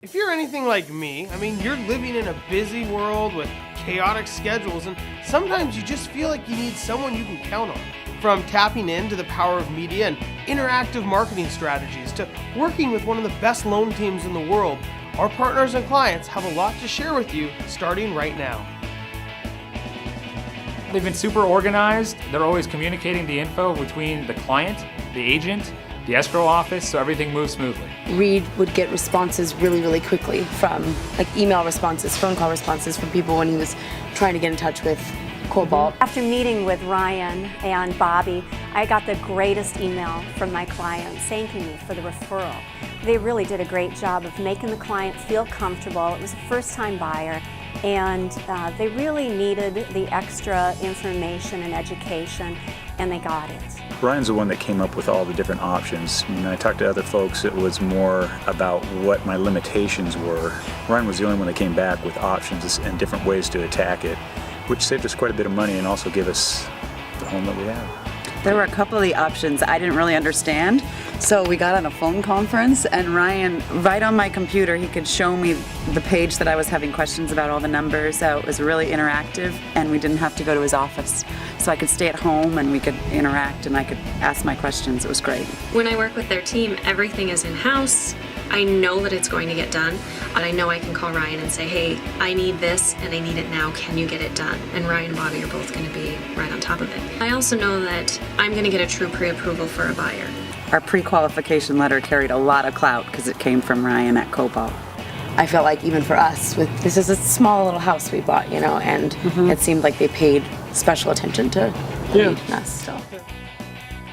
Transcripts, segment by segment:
If you're anything like me, you're living in a busy world with chaotic schedules, and sometimes you just feel like you need someone you can count on. From tapping into the power of media and interactive marketing strategies to working with one of the best loan teams in the world, our partners and clients have a lot to share with you starting right now. They've been super organized. They're always communicating the info between the client, the agent, the escrow office, so everything moves smoothly. Reed would get responses really quickly from email responses, phone call responses from people when he was trying to get in touch with Cobalt. After meeting with Ryan and Bobby, I got the greatest email from my clients thanking me for the referral. They really did a great job of making the client feel comfortable. It was a first-time buyer, and they really needed the extra information and education, and they got it. Ryan's the one that came up with all the different options. When I talked to other folks, it was more about what my limitations were. Ryan was the only one that came back with options and different ways to attack it, which saved us quite a bit of money and also gave us the home that we have. There were a couple of the options I didn't really understand, so we got on a phone conference, and Ryan, right on my computer, he could show me the page that I was having questions about, all the numbers, so it was really interactive, and we didn't have to go to his office. So I could stay at home and we could interact and I could ask my questions. It was great. When I work with their team, everything is in-house. I know that it's going to get done, and I know I can call Ryan and say, hey, I need this and I need it now, can you get it done? And Ryan and Bobby are both going to be right on top of it. I also know that I'm going to get a true pre-approval for a buyer. Our pre-qualification letter carried a lot of clout because it came from Ryan at Cobalt. I felt like even for us, this is a small little house we bought, and it seemed like they paid special attention to us. So.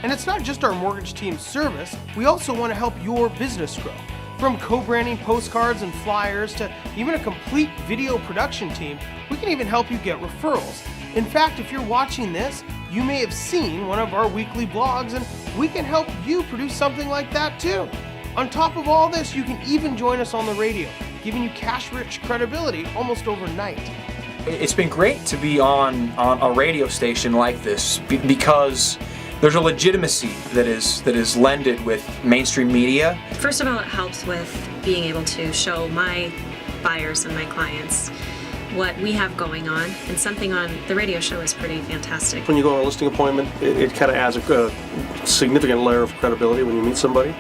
And it's not just our mortgage team's service, we also want to help your business grow. From co-branding postcards and flyers to even a complete video production team, we can even help you get referrals. In fact, if you're watching this, you may have seen one of our weekly blogs, and we can help you produce something like that too. On top of all this, you can even join us on the radio, giving you cash-rich credibility almost overnight. It's been great to be on a radio station like this because there's a legitimacy that is lended with mainstream media. First of all, it helps with being able to show my buyers and my clients what we have going on, and something on the radio show is pretty fantastic. When you go on a listing appointment, it kind of adds a significant layer of credibility when you meet somebody.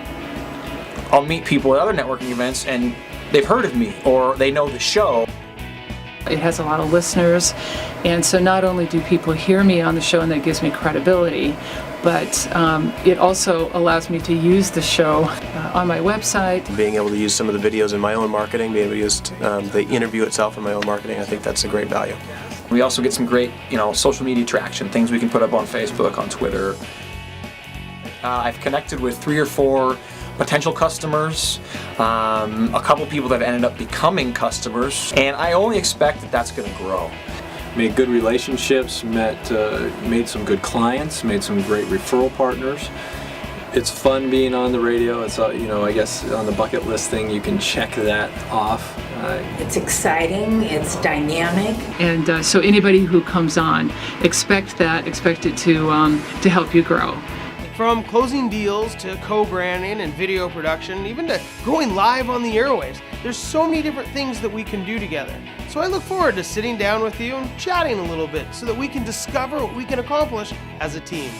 I'll meet people at other networking events and they've heard of me or they know the show. It has a lot of listeners, and so not only do people hear me on the show and that gives me credibility, but it also allows me to use the show on my website. Being able to use some of the videos in my own marketing, being able to use the interview itself in my own marketing, I think that's a great value. We also get some great, social media traction, things we can put up on Facebook, on Twitter. I've connected with 3 or 4 potential customers, a couple people that have ended up becoming customers, and I only expect that that's going to grow. Made good relationships, made some good clients, made some great referral partners. It's fun being on the radio. It's I guess on the bucket list thing you can check that off. It's exciting, it's dynamic. And so anybody who comes on, expect it to help you grow. From closing deals to co-branding and video production, even to going live on the airwaves, there's so many different things that we can do together. So I look forward to sitting down with you and chatting a little bit so that we can discover what we can accomplish as a team.